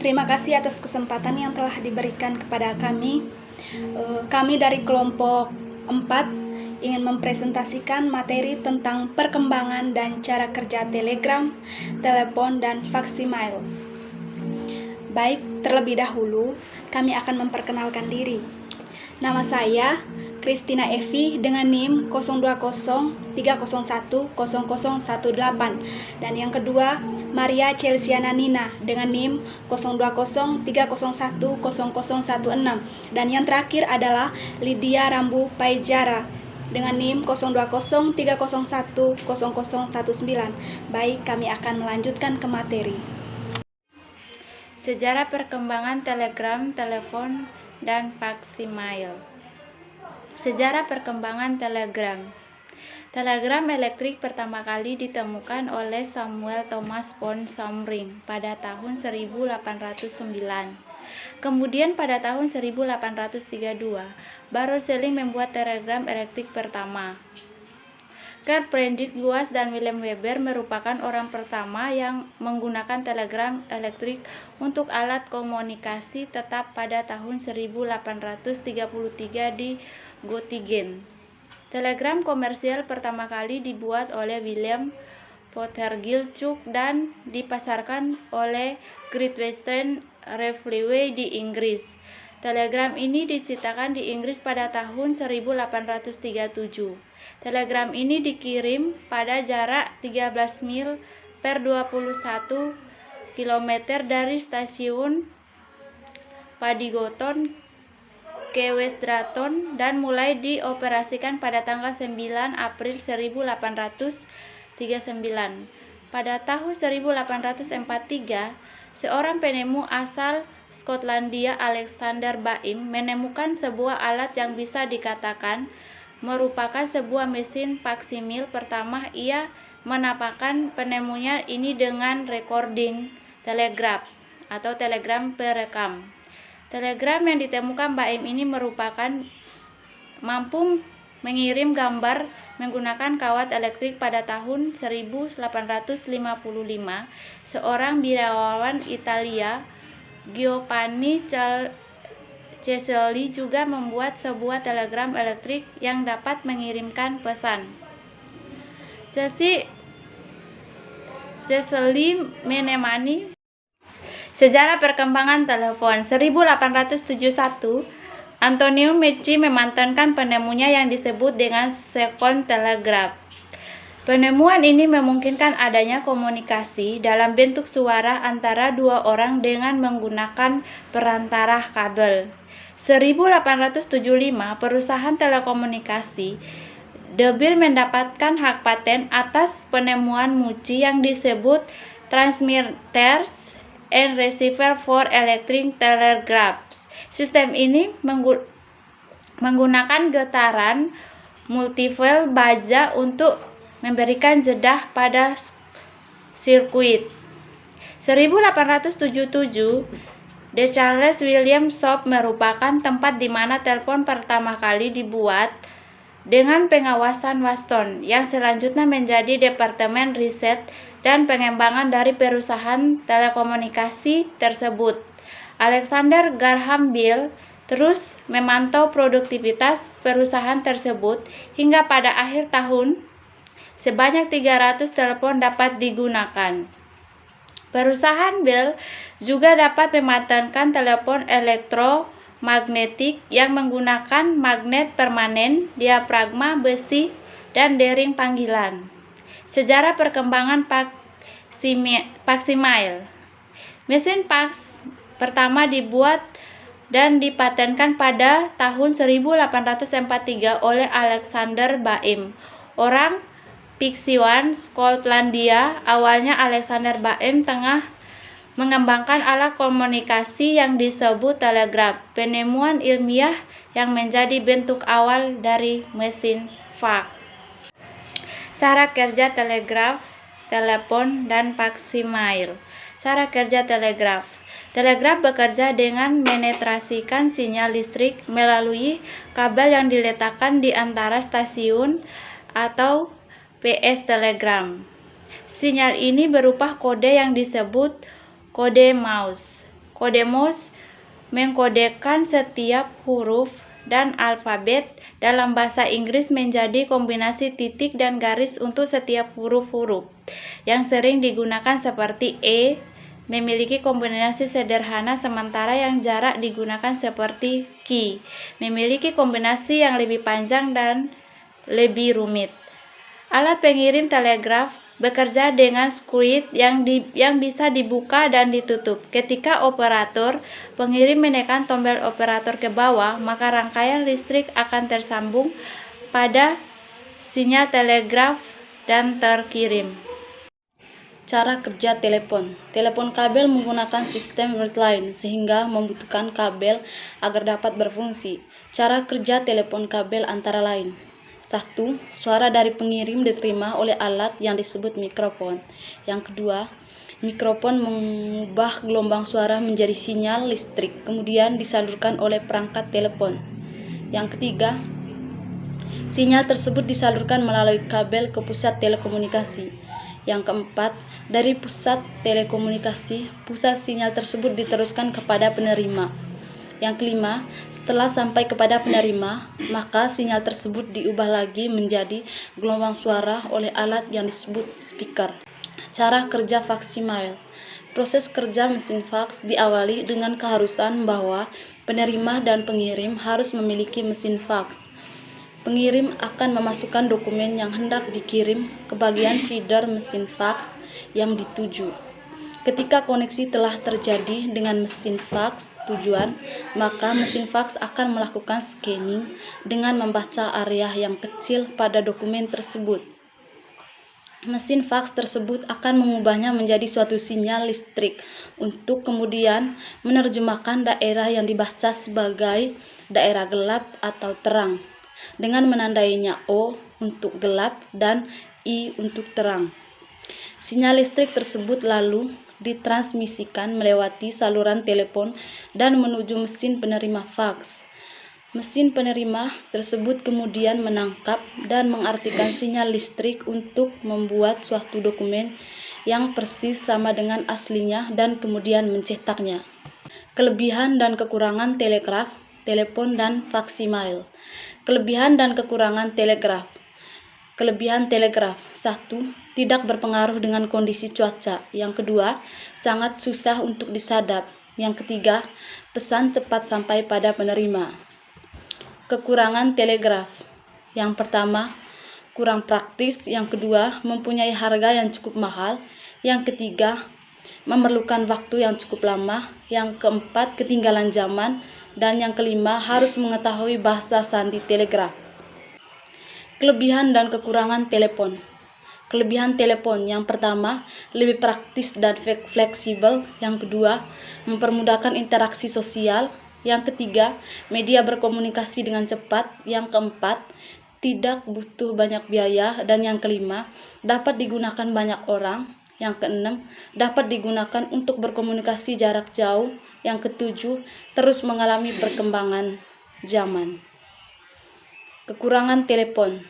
Terima kasih atas kesempatan yang telah diberikan kepada kami. Kami dari kelompok 4 ingin mempresentasikan materi tentang perkembangan dan cara kerja telegram, telepon, dan faksimiles. Baik, terlebih dahulu kami akan memperkenalkan diri. Nama saya Christina Evi dengan NIM 0203010018, dan yang kedua Maria Celsiana Nina dengan NIM 0203010016, dan yang terakhir adalah Lydia Rambu Paijara dengan NIM 0203010019. Baik, kami akan melanjutkan ke materi. Sejarah perkembangan telegram, telepon, dan faksimiles. Sejarah perkembangan telegram. Telegram elektrik pertama kali ditemukan oleh Samuel Thomas von Sommering pada tahun 1809. Kemudian pada tahun 1832, Baron Schelling membuat telegram elektrik pertama. Karl Friedrich Gauss dan Wilhelm Weber merupakan orang pertama yang menggunakan telegram elektrik untuk alat komunikasi tetap pada tahun 1833 di Göttingen. Telegram komersial pertama kali dibuat oleh William Fothergill Cooke dan dipasarkan oleh Great Western Railway di Inggris. Telegram ini diciptakan di Inggris pada tahun 1837. Telegram ini dikirim pada jarak 13 mil per 21 km dari stasiun Paddington ke West Drayton dan mulai dioperasikan pada tanggal 9 April 1839. Pada tahun 1843, seorang penemu asal Skotlandia, Alexander Baim, menemukan sebuah alat yang bisa dikatakan merupakan sebuah mesin faksimil pertama. Ia menamakan penemunya ini dengan recording telegraph atau telegram perekam. Telegram yang ditemukan Baim ini merupakan mampu mengirim gambar menggunakan kawat elektrik. Pada tahun 1855, seorang biarawan Italia, Giovanni Ceselli, juga membuat sebuah telegram elektrik yang dapat mengirimkan pesan. Ceselli menemani sejarah perkembangan telepon. 1871, Antonio Meucci memanfaatkan penemunya yang disebut dengan second telegraph. Penemuan ini memungkinkan adanya komunikasi dalam bentuk suara antara dua orang dengan menggunakan perantara kabel. 1875, perusahaan telekomunikasi DeBell mendapatkan hak paten atas penemuan Meucci yang disebut transmitters and receiver for electric telegraphs. Sistem ini menggunakan getaran multiple baja untuk memberikan jeda pada sirkuit. 1877, The Charles William Shop merupakan tempat di mana telepon pertama kali dibuat dengan pengawasan Watson, yang selanjutnya menjadi departemen riset dan pengembangan dari perusahaan telekomunikasi tersebut. Alexander Graham Bell terus memantau produktivitas perusahaan tersebut hingga pada akhir tahun sebanyak 300 telepon dapat digunakan. Perusahaan Bell juga dapat mematentkan telepon elektromagnetik yang menggunakan magnet permanen, diafragma besi, dan dering panggilan. Sejarah perkembangan faksimiles. Mesin faks pertama dibuat dan dipatenkan pada tahun 1843 oleh Alexander Baim, orang Pixwan, Skotlandia. Awalnya Alexander Baim tengah mengembangkan alat komunikasi yang disebut telegraf, penemuan ilmiah yang menjadi bentuk awal dari mesin faks. Cara kerja telegraf, telepon, dan faksimiles. Cara kerja telegraf. Telegraf bekerja dengan menetrasikan sinyal listrik melalui kabel yang diletakkan di antara stasiun atau PS telegram. Sinyal ini berupa kode yang disebut kode Morse. Kode Morse mengkodekan setiap huruf dan alfabet dalam bahasa Inggris menjadi kombinasi titik dan garis untuk setiap huruf-huruf. Yang sering digunakan seperti E memiliki kombinasi sederhana, sementara yang jarak digunakan seperti Q memiliki kombinasi yang lebih panjang dan lebih rumit. Alat pengirim telegraf bekerja dengan squid yang bisa dibuka dan ditutup. Ketika operator pengirim menekan tombol operator ke bawah, maka rangkaian listrik akan tersambung pada sinyal telegraf dan terkirim. Cara kerja telepon. Telepon kabel menggunakan sistem wordline sehingga membutuhkan kabel agar dapat berfungsi. Cara kerja telepon kabel antara lain: 1. Suara dari pengirim diterima oleh alat yang disebut mikrofon. Yang kedua, mikrofon mengubah gelombang suara menjadi sinyal listrik, kemudian disalurkan oleh perangkat telepon. Yang ketiga, sinyal tersebut disalurkan melalui kabel ke pusat telekomunikasi. Yang keempat, dari pusat telekomunikasi, pusat sinyal tersebut diteruskan kepada penerima. Yang kelima, setelah sampai kepada penerima, maka sinyal tersebut diubah lagi menjadi gelombang suara oleh alat yang disebut speaker. Cara kerja faksimiler. Proses kerja mesin faks diawali dengan keharusan bahwa penerima dan pengirim harus memiliki mesin faks. Pengirim akan memasukkan dokumen yang hendak dikirim ke bagian feeder mesin faks yang dituju. Ketika koneksi telah terjadi dengan mesin faks tujuan, maka mesin faks akan melakukan scanning dengan membaca area yang kecil pada dokumen tersebut. Mesin faks tersebut akan mengubahnya menjadi suatu sinyal listrik untuk kemudian menerjemahkan daerah yang dibaca sebagai daerah gelap atau terang, dengan menandainya O untuk gelap dan I untuk terang. Sinyal listrik tersebut lalu ditransmisikan melewati saluran telepon dan menuju mesin penerima faks. Mesin penerima tersebut kemudian menangkap dan mengartikan sinyal listrik untuk membuat suatu dokumen yang persis sama dengan aslinya dan kemudian mencetaknya. Kelebihan dan kekurangan telegraf, telepon, dan faksimiler. Kelebihan dan kekurangan telegraf. Kelebihan telegraf: 1. Tidak berpengaruh dengan kondisi cuaca. Yang kedua, sangat susah untuk disadap. Yang ketiga, pesan cepat sampai pada penerima. Kekurangan telegraf: yang pertama, kurang praktis. Yang kedua, mempunyai harga yang cukup mahal. Yang ketiga, memerlukan waktu yang cukup lama. Yang keempat, ketinggalan zaman. Dan yang kelima, harus mengetahui bahasa sandi telegraf. Kelebihan dan kekurangan telepon. Kelebihan telepon: yang pertama, lebih praktis dan fleksibel. Yang kedua, mempermudahkan interaksi sosial. Yang ketiga, media berkomunikasi dengan cepat. Yang keempat, tidak butuh banyak biaya. Dan yang kelima, dapat digunakan banyak orang. Yang keenam, dapat digunakan untuk berkomunikasi jarak jauh. Yang ketujuh, terus mengalami perkembangan zaman. Kekurangan telepon: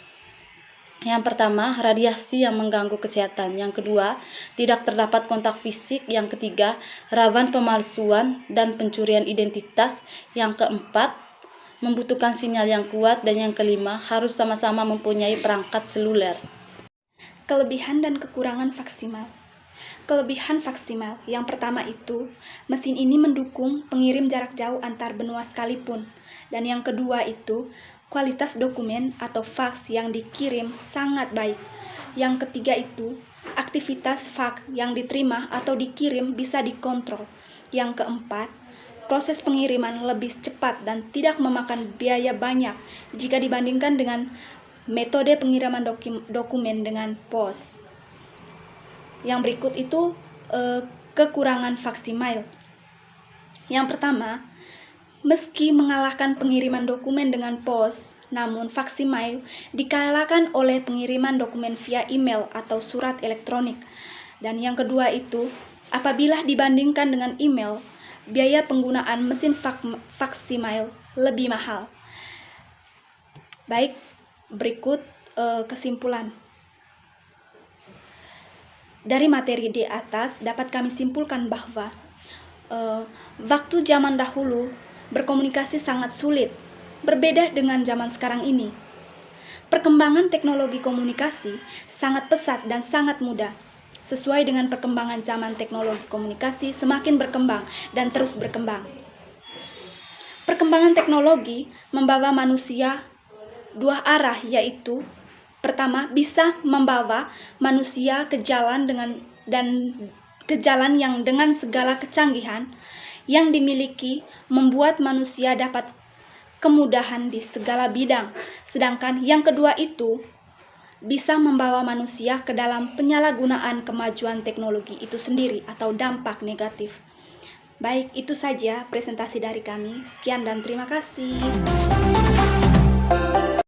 yang pertama, radiasi yang mengganggu kesehatan. Yang kedua, tidak terdapat kontak fisik. Yang ketiga, rawan pemalsuan dan pencurian identitas. Yang keempat, membutuhkan sinyal yang kuat. Dan yang kelima, harus sama-sama mempunyai perangkat seluler. Kelebihan dan kekurangan faksimiler. Kelebihan faksimiler: yang pertama itu, mesin ini mendukung pengirim jarak jauh antar benua sekalipun. Dan yang kedua itu, kualitas dokumen atau faks yang dikirim sangat baik. Yang ketiga itu, aktivitas faks yang diterima atau dikirim bisa dikontrol. Yang keempat, proses pengiriman lebih cepat dan tidak memakan biaya banyak jika dibandingkan dengan metode pengiriman dokumen dengan pos. Yang berikut itu kekurangan faksimiler. Yang pertama, meski mengalahkan pengiriman dokumen dengan pos, namun faksimiler dikalahkan oleh pengiriman dokumen via email atau surat elektronik. Dan yang kedua itu, apabila dibandingkan dengan email, biaya penggunaan mesin faksimiler lebih mahal. Baik, berikut kesimpulan. Dari materi di atas dapat kami simpulkan bahwa Waktu zaman dahulu berkomunikasi sangat sulit, berbeda dengan zaman sekarang ini. Perkembangan teknologi komunikasi sangat pesat dan sangat mudah. Sesuai dengan perkembangan zaman, teknologi komunikasi semakin berkembang dan terus berkembang. Perkembangan teknologi membawa manusia dua arah, yaitu pertama, bisa membawa manusia ke jalan yang dengan segala kecanggihan yang dimiliki membuat manusia dapat kemudahan di segala bidang. Sedangkan yang kedua itu bisa membawa manusia ke dalam penyalahgunaan kemajuan teknologi itu sendiri atau dampak negatif. Baik, itu saja presentasi dari kami. Sekian dan terima kasih.